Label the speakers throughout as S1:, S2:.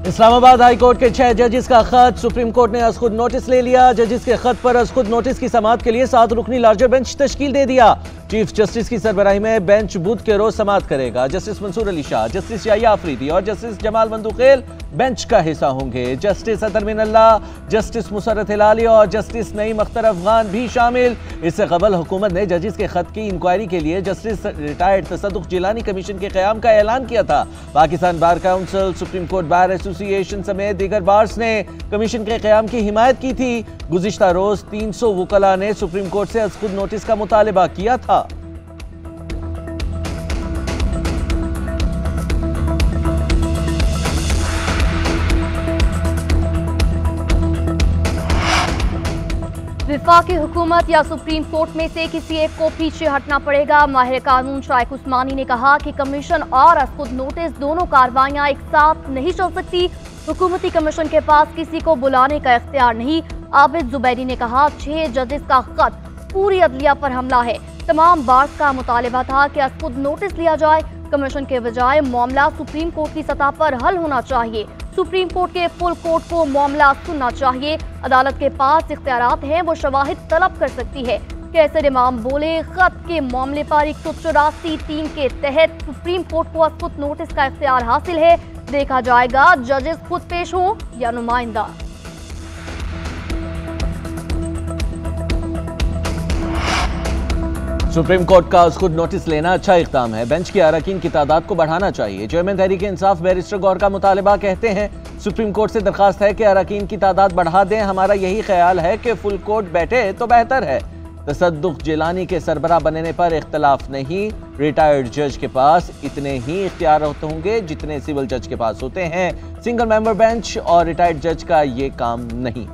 S1: Islamabad high court के 6 जजेस का खत सुप्रीम कोर्ट ने आज खुद नोटिस ले लिया। जजेस के खत पर आज खुद नोटिस की समाअत के लिए 7 रुकनी लार्जर बेंच तश्कील दे दिया। चीफ जस्टिस की सरबराही में बेंच बुध के रोज समाअत करेगा। जस्टिस मंसूर अली शाह, जस्टिस याहिया अफरीदी और जस्टिस जमाल मंदुखेल बेंच का हिस्सा होंगे। जस्टिस अतर मिनल्ला, जस्टिस मुसर्रत हिलाली और जस्टिस नईम अख्तर अफगान भी शामिल। इससे कबल हुकूमत ने जजेस के खत की इंक्वायरी के लिए जस्टिस रिटायर्ड तसद्दुक जिलानी कमीशन के क़याम का ऐलान किया था। Pakistan bar council, supreme court bar association समेत दीगर बार्स ने कमीशन के क़याम की हिमायत की थी। गुज़िश्ता रोज 300 वकला ने सुप्रीम कोर्ट से आज खुद नोटिस का मुतालबा किया था।
S2: वफाकी हुकूमत या सुप्रीम कोर्ट में से किसी एक को पीछे हटना पड़ेगा। माहिर कानून शाइख उस्मानी ने कहा कि कमीशन और खुद नोटिस दोनों कार्रवाइयां एक साथ नहीं चल सकती। हुकूमती कमीशन के पास किसी को बुलाने का इख्तियार नहीं। आबिद जुबैरी ने कहा 6 जजेस का खत पूरी अदलिया पर हमला है। तमाम बार्स का मुतालबा था कि खुद नोटिस लिया जाए। कमीशन के बजाय मामला सुप्रीम कोर्ट की सतह पर हल होना चाहिए। सुप्रीम कोर्ट के फुल कोर्ट को मामला सुनना चाहिए। अदालत के पास इख्तियारात हैं, वो शवाहिद तलब कर सकती है। कैसर इमाम बोले खत के मामले पर 184(3) के तहत सुप्रीम कोर्ट को खुद नोटिस का इख्तियार हासिल है। देखा जाएगा जजेस खुद पेश हों या नुमाइंदा।
S1: सुप्रीम कोर्ट का खुद नोटिस लेना अच्छा इक़दाम है। बेंच के अरकान की तादाद को बढ़ाना चाहिए। चेयरमैन तहरीक इंसाफ बैरिस्टर गौर का मुतालबा कहते हैं सुप्रीम कोर्ट से दरखास्त है कि अरकान की तादाद बढ़ा दें। हमारा यही ख्याल है कि फुल कोर्ट बैठे तो बेहतर है। तसद्दुक जिलानी के सरबराह बनने पर इख्तलाफ नहीं। रिटायर्ड जज के पास इतने ही इख्तियार होंगे जितने सिविल जज के पास होते हैं। सिंगल मेंबर बेंच और रिटायर्ड जज का ये काम नहीं।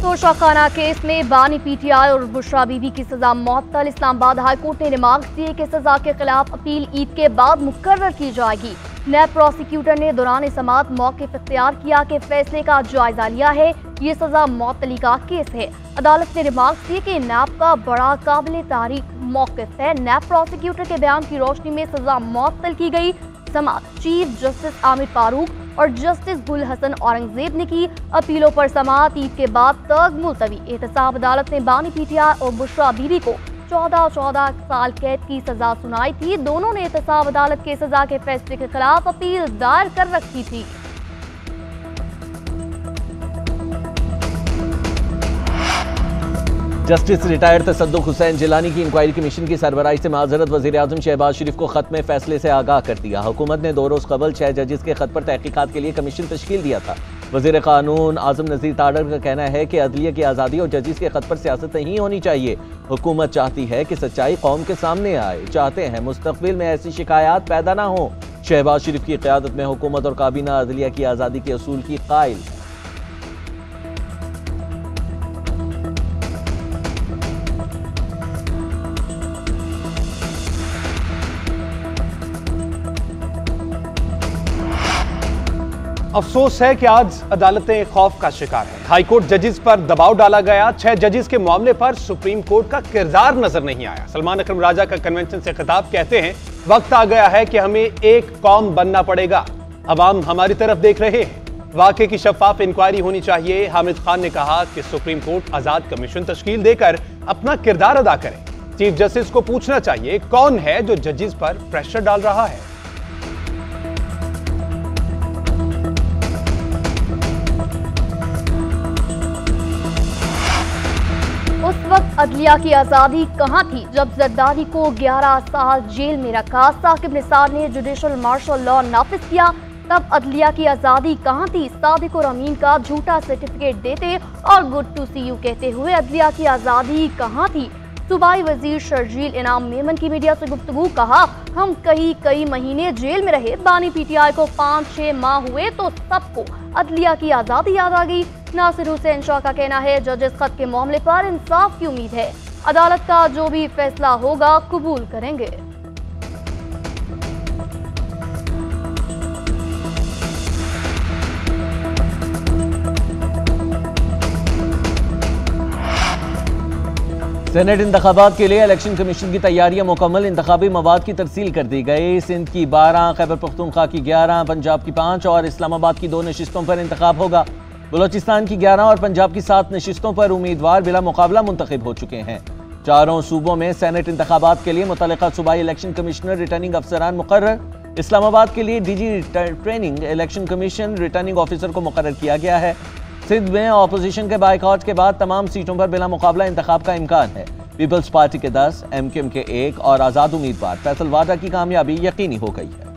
S2: तोशाखाना केस में बानी पीटीआई और बुशरा बीबी की सजा मुअत्तल। इस्लामाबाद हाई कोर्ट ने रिमार्क्स दिए कि सजा के खिलाफ अपील ईद के बाद मुकर्रर की जाएगी। नैब प्रोसिक्यूटर ने दौरान समाअत मौक़िफ़ इख्तियार किया कि फैसले का जायजा लिया है। ये सजा मुअत्तली का केस है। अदालत ने रिमार्क्स दिए कि नैब का बड़ा काबिल तारीफ मौक़िफ़ है। नैब प्रोसिक्यूटर के बयान की रोशनी में सजा मुअत्तल की गई। समाअत चीफ जस्टिस आमिर फारूक और जस्टिस गुल हसन औरंगजेब ने की। अपीलों पर समाअत ईद के बाद तक मुलतवी। एहतसाब अदालत ने बानी पीटीआई और बुशरा बीबी को 14 साल कैद की सजा सुनाई थी। दोनों ने एहतसाब अदालत के सजा के फैसले के खिलाफ अपील दायर कर रखी थी।
S1: जस्टिस रिटायर्ड तसद्दुक हुसैन जिलानी की इंक्वायरी कमीशन की सरबराही से माजरत। वज़ीर आज़म शहबाज शरीफ को खत में फैसले से आगाह कर दिया। हुकूमत ने 2 रोज़ कबल 6 जजेस के खत पर तहकीकात के लिए कमीशन तश्कील दिया था। वज़ीर कानून आज़म नज़ीर ताडर का कहना है कि अदलिया की आज़ादी और जजेस के खत पर सियासत नहीं होनी चाहिए। हुकूमत चाहती है कि सच्चाई कौम के सामने आए। चाहते हैं मुस्तक़बिल में ऐसी शिकायत पैदा ना हो। शहबाज शरीफ की क़यादत में हुकूमत और काबीना अदलिया की आज़ादी के असूल की कायल है।
S3: अफसोस है कि आज अदालतें खौफ का शिकार हैं। हाईकोर्ट जजेस पर दबाव डाला गया। 6 जजेस के मामले पर सुप्रीम कोर्ट का किरदार नजर नहीं आया। सलमान अकरम राजा का कन्वेंशन से खिताब कहते हैं वक्त आ गया है कि हमें एक कौम बनना पड़ेगा। अवाम हमारी तरफ देख रहे हैं। वाकई की शफाफ इंक्वायरी होनी चाहिए। हामिद खान ने कहा कि सुप्रीम कोर्ट आजाद कमीशन तश्कील देकर अपना किरदार अदा करे। चीफ जस्टिस को पूछना चाहिए कौन है जो जजेस पर प्रेशर डाल रहा है।
S2: उस वक्त अदलिया की आज़ादी कहाँ थी जब जरदारी को 11 साल जेल में रखा। साकिब निसार ने जुडिशल मार्शल लॉ नाफिज किया। तब अदलिया की आज़ादी कहाँ थी। सादिक और अमीन का झूठा सर्टिफिकेट देते और गुड टू सी यू कहते हुए अदलिया की आज़ादी कहाँ थी। सूबाई वजीर शर्जील इनाम मेमन की मीडिया से गुफ्तगू। कहा हम कई महीने जेल में रहे। बानी पीटीआई को 5-6 माह हुए तो सबको अदलिया की आज़ादी याद आ गई। नासिर हुसैन शाह का कहना है जजेस खत के मामले पर इंसाफ की उम्मीद है। अदालत का जो भी फैसला होगा कबूल करेंगे।
S1: सेनेट इंतखाबात के लिए इलेक्शन कमीशन की तैयारियां मुकम्मल। इंतखाबी मवाद की तरसील कर दी गई। सिंध की 12, खैबर पख्तूनख्वा की 11, पंजाब की 5 और इस्लामाबाद की 2 नशिस्तों पर इंतखाब होगा। बलोचिस्तान की 11 और पंजाब की 7 नशिस्तों पर उम्मीदवार बिला मुकाबला मुंतखब हो चुके हैं। चारों सूबों में सेनेट इंतखाबात के लिए मुतल्लिका सूबाई इलेक्शन कमिश्नर रिटर्निंग अफसरान मुकर्रर। इस्लामाबाद के लिए DG training election commission returning officer को मुकर्रर किया गया है। सिंध में अपोजिशन के बाइकआउट के बाद तमाम सीटों पर बिला मुकाबला इंतखाब का इम्कान है। पीपल्स पार्टी के 10, MQM के 1 और आज़ाद उम्मीदवार फैसल वाडा की कामयाबी यकीनी हो गई है।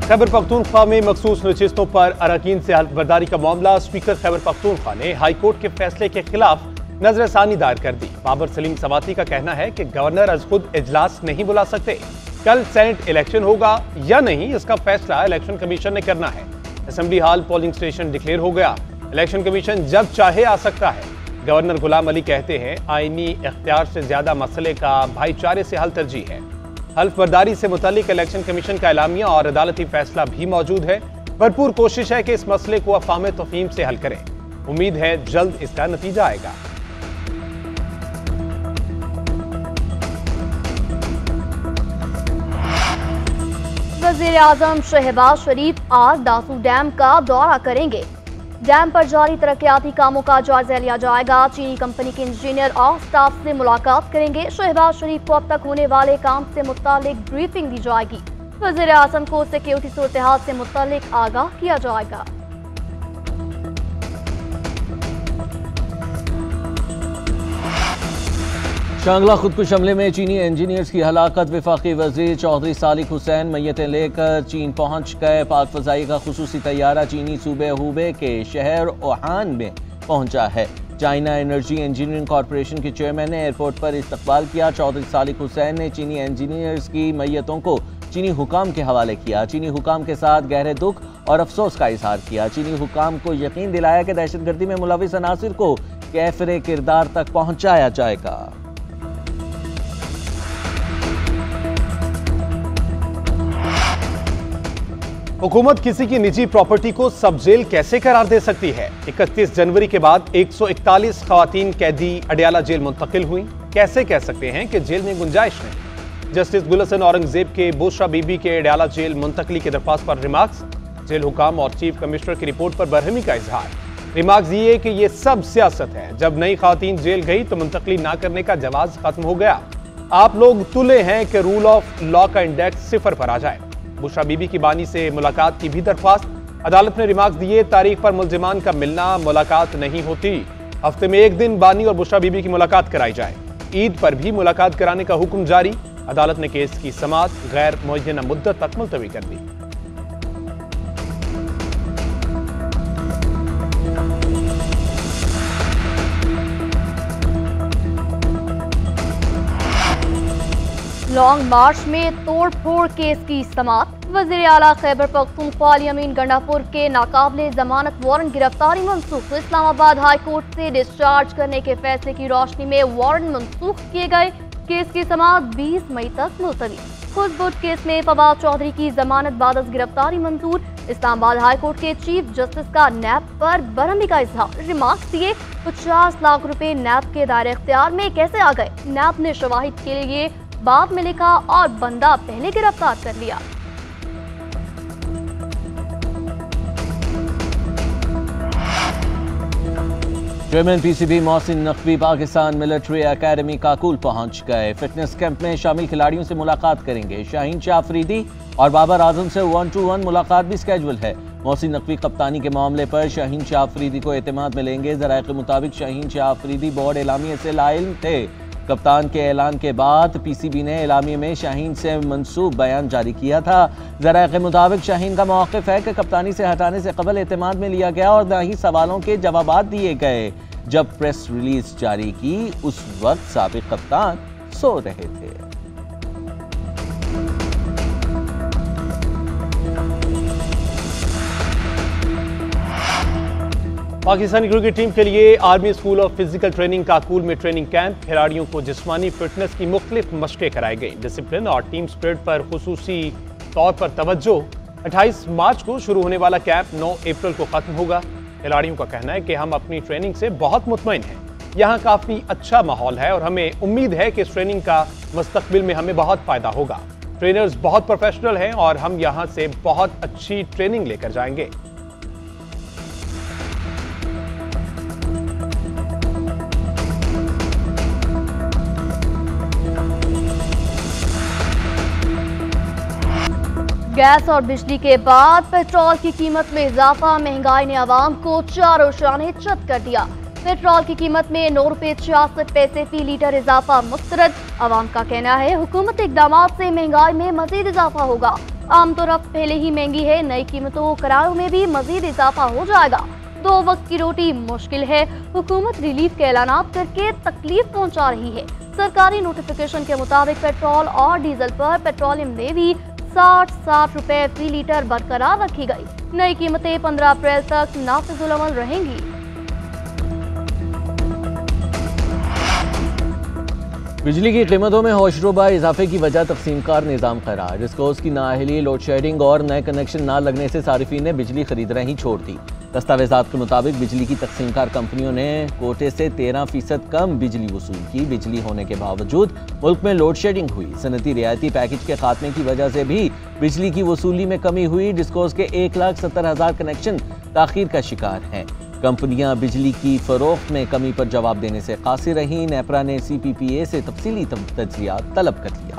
S3: खैबर पख्तूनख्वा में मखसूस नशिस्तों पर अरकान से हल्फ बर्दारी का मामला। स्पीकर खैबर पख्तूनख्वा ने हाईकोर्ट के फैसले के खिलाफ नजरसानी दायर कर दी। बाबर सलीम सवाती का कहना है कि गवर्नर अज खुद इजलास नहीं बुला सकते। कल सेनेट इलेक्शन होगा या नहीं, इसका फैसला इलेक्शन कमीशन ने करना है। Assembly hall polling station declare हो गया। इलेक्शन कमीशन जब चाहे आ सकता है। गवर्नर गुलाम अली कहते हैं आईनी इख्तियार से ज्यादा मसले का भाईचारे से हल तरजीह है। हल्फ बर्दारी से मुतालिक इलेक्शन कमीशन का एलामिया और अदालती फैसला भी मौजूद है। भरपूर कोशिश है कि इस मसले को अफ़वाम तफ़हीम से हल करें। उम्मीद है जल्द इसका नतीजा आएगा।
S2: वज़ीर आज़म शहबाज शरीफ आज दासू डैम का दौरा करेंगे। डैम पर जारी तरक्याती कामों का जायजा लिया जाएगा। चीनी कंपनी के इंजीनियर और स्टाफ से मुलाकात करेंगे। शहबाज शरीफ को अब तक होने वाले काम से मुतालिक ब्रीफिंग दी जाएगी। वज़ीर आज़म को सिक्योरिटी सूरत-ए-हाल से मुतालिक आगाह किया जाएगा।
S1: शांगला खुदकुश हमले में चीनी इंजीनियर्स की हलाकत। वफाकी वज़ीर चौधरी सालिक हुसैन मैयतें लेकर चीन पहुंच गए। पाक फ़ज़ाई का खुसूसी तैयारा चीनी सूबे हुबे के शहर ओहान में पहुंचा है। चाइना एनर्जी इंजीनियरिंग कॉरपोरेशन के चेयरमैन ने एयरपोर्ट पर इस्तकबाल किया। चौधरी सालिक हुसैन ने चीनी इंजीनियर्स की मैयतों को चीनी हुकाम के हवाले किया। चीनी हुकाम के साथ गहरे दुख और अफसोस का इजहार किया। चीनी हुकाम को यकीन दिलाया कि दहशतगर्दी में मुलविस अनासिर को कैफरे किरदार तक पहुंचाया जाएगा।
S3: हुकूमत किसी की निजी प्रॉपर्टी को सब जेल कैसे करार दे सकती है? 31 जनवरी के बाद 141 खवातीन कैदी अडयाला जेल मुंतकिल हुई। कैसे कह सकते हैं कि जेल में गुंजाइश नहीं? जस्टिस गुलशन औरंगजेब के बुशरा बीबी के अडयाला जेल मुंतकली की दरख्वास्त पर रिमार्क्स। जेल हुकाम और चीफ कमिश्नर की रिपोर्ट पर बरहमी का इजहार। रिमार्क्स ये कि यह सब सियासत है। जब नई खवातीन जेल गई तो मुंतकली ना करने का जवाज खत्म हो गया। आप लोग तुले हैं कि रूल ऑफ लॉ का इंडेक्स 0 पर आ जाए। बुशरा बीबी की बानी से मुलाकात की भी दरख्वास्त। अदालत ने रिमार्क्स दिए, तारीख पर मुल्जिमान का मिलना मुलाकात नहीं होती। हफ्ते में एक दिन बानी और बुशरा बीबी की मुलाकात कराई जाए। ईद पर भी मुलाकात कराने का हुक्म जारी। अदालत ने केस की समाअत गैर मुअय्यना मुद्दत तक मुलतवी कर दी।
S2: लॉन्ग मार्च में तोड़-फोड़ केस की समाअत। वज़ीर आला खैबर पख्तूनख्वा अमीन गंडापुर के नाकाबिले जमानत वारंट गिरफ्तारी मनसूख। इस्लामाबाद हाई कोर्ट से डिस्चार्ज करने के फैसले की रोशनी में वारंट मनसूख किए गए। केस की समाअत 20 मई तक मुलतवी। खुदबुद केस में फवाद चौधरी की जमानत बादस गिरफ्तारी मंजूर। इस्लामाबाद हाई कोर्ट के चीफ जस्टिस का नैब पर बरहमी का इजहार। रिमार्क्स दिए, 50 लाख रुपए नैब के दायरे इख्तियार में कैसे आ गए? नैब ने शवाहिद के लिए बाद में लिखा और बंदा पहले गिरफ्तार कर लिया।
S1: Chairman PCB Mohsin Naqvi Pakistan military academy Kakul पहुंच गए। फिटनेस कैंप में शामिल खिलाड़ियों से मुलाकात करेंगे। शाहीन शाह अफरीदी और बाबर आजम से 1-to-1 मुलाकात भी स्केड्यूल है। मोहसिन नकवी कप्तानी के मामले पर शाहीन शाह अफरीदी को एतमाद में लेंगे। ज़राए के मुताबिक शाहीन शाह अफरीदी बोर्ड एलामिया से लाइल थे। कप्तान के ऐलान के बाद PCB ने एलामिया में शाहीन से मंसूब बयान जारी किया था। ज़राए के मुताबिक शाहीन का मौक़िफ़ है कि कप्तानी से हटाने से कबल एतमाद में लिया गया और न ही सवालों के जवाबात दिए गए। जब प्रेस रिलीज जारी की उस वक्त साबिक़ कप्तान सो रहे थे।
S3: पाकिस्तानी क्रिकेट टीम के लिए army school of physical training Kakul में ट्रेनिंग कैंप। खिलाड़ियों को जिस्मानी फिटनेस की मुख्तलिफ मशक़ें कराई गई। डिसिप्लिन और टीम स्पिरिट पर खुसूसी तौर पर तवज्जो। 28 मार्च को शुरू होने वाला कैंप 9 अप्रैल को खत्म होगा। खिलाड़ियों का कहना है कि हम अपनी ट्रेनिंग से बहुत मुतमईन हैं। यहाँ काफी अच्छा माहौल है और हमें उम्मीद है कि इस ट्रेनिंग का मुस्तकबिल में हमें बहुत फायदा होगा। ट्रेनर्स बहुत प्रोफेशनल हैं और हम यहाँ से बहुत अच्छी ट्रेनिंग लेकर जाएंगे।
S2: गैस और बिजली के बाद पेट्रोल की कीमत में इजाफा, महंगाई ने आवाम को चारों शाने चत कर दिया। पेट्रोल की कीमत में 9 रुपये 66 पैसे फी लीटर इजाफा मुस्तरद। आवाम का कहना है हुकूमती इकदाम से महंगाई में मजीद इजाफा होगा। आमतौर अब पहले ही महंगी है, नई कीमतों किरायों में भी मजीद इजाफा हो जाएगा। 2 वक्त की रोटी मुश्किल है। हुकूमत रिलीफ के ऐलानात करके तकलीफ पहुंचा रही है। सरकारी नोटिफिकेशन के मुताबिक पेट्रोल और डीजल पर पेट्रोलियम में भी 60 रुपए फी लीटर बरकरार रखी गई। नई कीमतें 15 अप्रैल तक नाफिजुल अमल रहेंगी।
S1: बिजली की कीमतों में होशरुबा इजाफे की वजह तकसीमकार निज़ाम करार। डिस्कोस की नाअहली, लोड शेडिंग और नए कनेक्शन ना लगने से सारिफीन ने बिजली खरीदना ही छोड़ दी। दस्तावेजात के मुताबिक बिजली की तकसीमकार कंपनियों ने कोटे से 13% कम बिजली वसूल की। बिजली होने के बावजूद मुल्क में लोड शेडिंग हुई। सनती रियायती पैकेज के खात्मे की वजह से भी बिजली की वसूली में कमी हुई। डिस्कोस के 1,70,000 कनेक्शन ताखीर का शिकार हैं। कंपनियां बिजली की फरोख्त में कमी पर जवाब देने से कासिर रहीं। नेपरा ने CPPA से तफसीली तज्जिया तलब कर लिया।